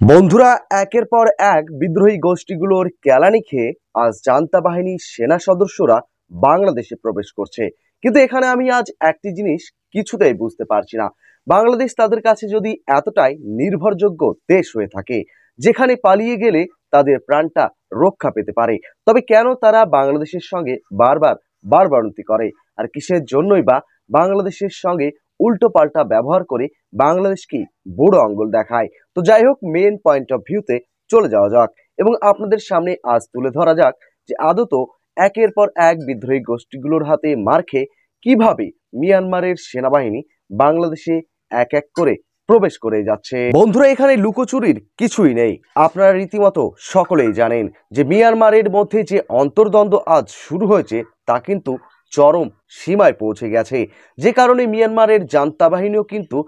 বন্ধুরা, একের পর এক বিদ্রোহী গোষ্ঠীগুলোর কেলানি খেয়ে আজ জান্তা বাহিনীর সেনা সদস্যরা বাংলাদেশে প্রবেশ করছে। কিন্তু এখানে আমি আজ একটি জিনিস কিছুতেই বুঝতে পারছি না। বাংলাদেশ তাদের কাছে যদি এতটাই নির্ভরযোগ্য দেশ হয়ে থাকে, যেখানে পালিয়ে গেলে তাদের প্রাণটা রক্ষা পেতে পারে, তবে কেন তারা বাংলাদেশের সঙ্গে বারবার বাড়বাড়ন্তি করে? আর কিসের জন্যই বা বাংলাদেশের সঙ্গে উল্টো পাল্টা ব্যবহার করে বাংলাদেশকে বুড়ো আঙ্গুল দেখায়? তো যাই হোক, মেন পয়েন্ট অফ ভিউতে চলে যাওয়া যাক এবং আপনাদের সামনে আজ তুলে ধরা যাক যে আদত একের পর এক বিদ্রোহী গোষ্ঠীগুলোর হাতে মার খেয়ে কিভাবে মিয়ানমারের সেনাবাহিনী বাংলাদেশে এক এক করে প্রবেশ করে যাচ্ছে। বন্ধুরা, এখানে লুকোচুরির কিছুই নেই। আপনারা রীতিমতো সকলেই জানেন যে মিয়ানমারের মধ্যে যে অন্তর্দ্বন্দ্ব আজ শুরু হয়েছে তা কিন্তু চরম সীমায় পৌঁছে গেছে, যে কারণে মিয়ানমারের জান্তা বাহিনীও কিন্তু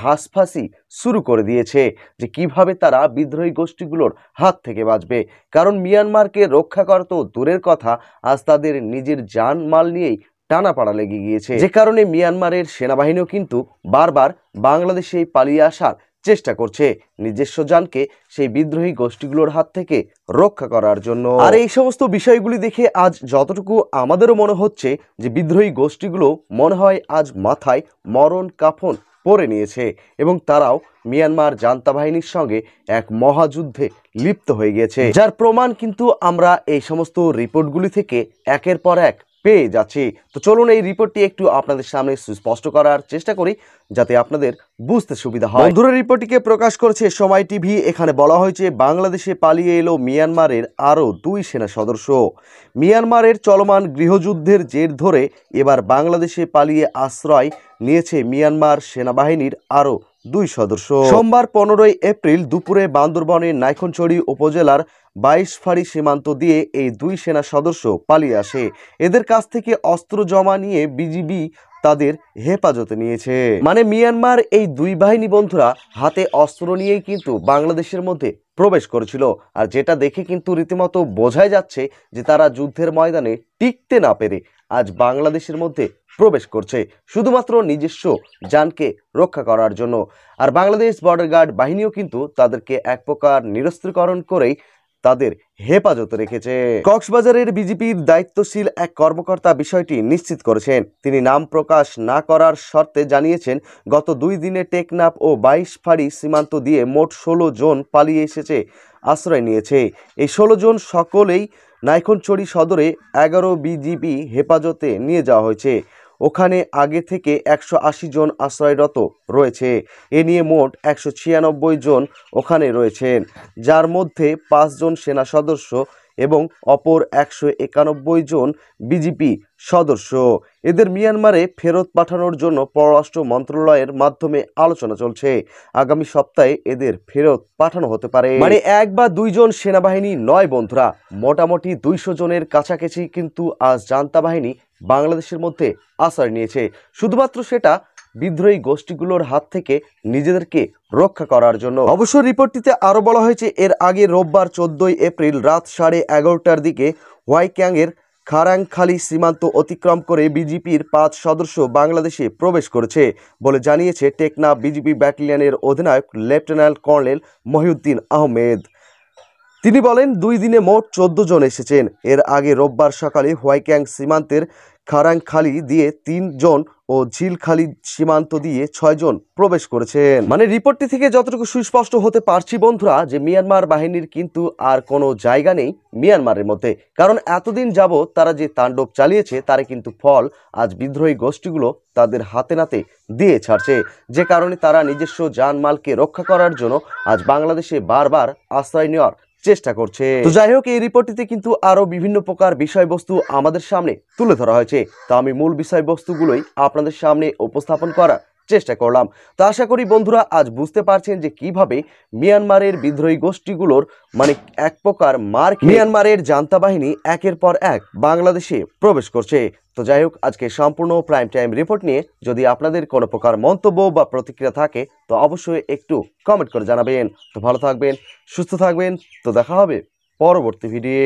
হাঁসফাঁসি শুরু করে দিয়েছে যে কিভাবে তারা বিদ্রোহী গোষ্ঠীগুলোর হাত থেকে বাঁচবে। কারণ মিয়ানমারকে রক্ষা করা তো দূরের কথা, আজ তাদের নিজের জানমাল নিয়েই টানাপাড়া লেগে গিয়েছে, যে কারণে মিয়ানমারের সেনাবাহিনীও কিন্তু বারবার বাংলাদেশে পালিয়ে আসার চেষ্টা করছে নিজস্ব জানকে সেই বিদ্রোহী গোষ্ঠীগুলোর হাত থেকে রক্ষা করার জন্য। আর এই সমস্ত বিষয়গুলি দেখে আজ যতটুকু আমাদেরও মনে হচ্ছে যে বিদ্রোহী গোষ্ঠীগুলো মনে হয় আজ মাথায় মরণ কাফন পরে নিয়েছে এবং তারাও মিয়ানমার জান্তা বাহিনীর সঙ্গে এক মহাযুদ্ধে লিপ্ত হয়ে গেছে, যার প্রমাণ কিন্তু আমরা এই সমস্ত রিপোর্টগুলি থেকে একের পর এক পেয়ে যাচ্ছি। তো চলুন এই রিপোর্টটি একটু আপনাদের সামনে সুস্পষ্ট করার চেষ্টা করি যাতে আপনাদের বুঝতে সুবিধা হয়। বন্ধুরা, রিপোর্টটিকে প্রকাশ করেছে সময় টিভি। এখানে বলা হয়েছে বাংলাদেশে পালিয়ে এলো মিয়ানমারের আরও 2 সেনা সদস্য। মিয়ানমারের চলমান গৃহযুদ্ধের জের ধরে এবার বাংলাদেশে পালিয়ে আশ্রয় নিয়েছে মিয়ানমার সেনাবাহিনীর আরও 2 সদস্য। সোমবার 15 এপ্রিল দুপুরে বান্দরবনের নাইখনছড়ি উপজেলার 22 ফাঁড়ি সীমান্ত দিয়ে এই 2 সেনা সদস্য পালিয়ে আসে। এদের কাছ থেকে অস্ত্র জমা নিয়ে বিজিবি তাদের হেফাজতে নিয়েছে। মিয়ানমার এই 2 বাহিনী বন্ধুরা হাতে অস্ত্র নিয়েই কিন্তু বাংলাদেশের মধ্যে প্রবেশ করেছিল, আর যেটা দেখে কিন্তু রীতিমতো বোঝাই যাচ্ছে যে তারা যুদ্ধের ময়দানে টিকতে না পেরে আজ বাংলাদেশের মধ্যে প্রবেশ করছে শুধুমাত্র নিজস্ব জানকে রক্ষা করার জন্য। আর বাংলাদেশ বর্ডার গার্ড বাহিনীও কিন্তু তাদেরকে এক প্রকার নিরস্ত্রীকরণ করেই তাদের হেফাজতে রেখেছে। কক্সবাজারের বিজেপির দায়িত্বশীল এক কর্মকর্তা বিষয়টি নিশ্চিত করেছেন। তিনি নাম প্রকাশ না করার শর্তে জানিয়েছেন, গত 2 দিনে টেকনাফ ও 22 ফাঁড়ি সীমান্ত দিয়ে মোট 16 জন পালিয়ে এসেছে আশ্রয় নিয়েছে। এই 16 জন সকলেই নাইখনছড়ি সদরে 11 বিজিবি হেফাজতে নিয়ে যাওয়া হয়েছে। ওখানে আগে থেকে 180 জন আশ্রয়রত রয়েছে। এ নিয়ে মোট 196 জন ওখানে রয়েছেন, যার মধ্যে 5 জন সেনা সদস্য এবং অপর 191 জন বিজিপি সদস্য। এদের মিয়ানমারে ফেরত পাঠানোর জন্য পররাষ্ট্র মন্ত্রণালয়ের মাধ্যমে আলোচনা চলছে। আগামী সপ্তাহে এদের ফেরত পাঠানো হতে পারে। 1 বা 2 জন সেনাবাহিনী নয় বন্ধুরা, মোটামুটি 200 জনের কাছাকাছি কিন্তু আজ জান্তা বাহিনী বাংলাদেশের মধ্যে আশ্রয় নিয়েছে, শুধুমাত্র সেটা বিদ্রোহী গোষ্ঠীগুলোর হাত থেকে নিজেদেরকে রক্ষা করার জন্য। অবশ্য রিপোর্টটিতে আরো বলা হয়েছে, এর আগে রোববার 14 এপ্রিল রাত 11:30টার দিকে হোয়াইক্যাংয়ের খারাংখালি সীমান্ত অতিক্রম করে বিজিপির 5 সদস্য বাংলাদেশে প্রবেশ করেছে বলে জানিয়েছে টেকনাফ বিজিপি ব্যাটালিয়নের অধিনায়ক লেফটেন্যান্ট কর্নেল মহিউদ্দিন আহমেদ। তিনি বলেন, 2 দিনে মোট 14 জন এসেছেন। এর আগে রোববার সকালে হোয়াইক্যাং সীমান্তের খারাংখালি দিয়ে 3 জন ও ঝিলখালি সীমান্ত দিয়ে 6 জন প্রবেশ করেছেন। রিপোর্টটি থেকে যতটুকু সুস্পষ্ট হতে পারছি বন্ধুরা, যে মিয়ানমার বাহিনীর কিন্তু আর কোনো জায়গা নেই মিয়ানমারের মধ্যে। কারণ এতদিন যাবৎ তারা যে তাণ্ডব চালিয়েছে তার কিন্তু ফল আজ বিদ্রোহী গোষ্ঠীগুলো তাদের হাতে নাতে দিয়ে ছাড়ছে, যে কারণে তারা নিজস্ব জানমালকে রক্ষা করার জন্য আজ বাংলাদেশে বারবার আশ্রয় নেওয়ার চেষ্টা করছে। তো যাই হোক, এই রিপোর্টটিতে কিন্তু আরো বিভিন্ন প্রকার বিষয়বস্তু আমাদের সামনে তুলে ধরা হয়েছে। তা আমি মূল বিষয়বস্তুগুলোই আপনাদের সামনে উপস্থাপন করার চেষ্টা করলাম। তো আশা করি বন্ধুরা আজ বুঝতে পারছেন যে কিভাবে মিয়ানমারের বিদ্রোহী গোষ্ঠীগুলোর এক প্রকার মিয়ানমারের জান্তা বাহিনী একের পর এক বাংলাদেশে প্রবেশ করছে। তো যাই হোক, আজকে সম্পূর্ণ প্রাইম টাইম রিপোর্ট নিয়ে যদি আপনাদের কোনো প্রকার মন্তব্য বা প্রতিক্রিয়া থাকে তো অবশ্যই একটু কমেন্ট করে জানাবেন। তো ভালো থাকবেন, সুস্থ থাকবেন। তো দেখা হবে পরবর্তী ভিডিও।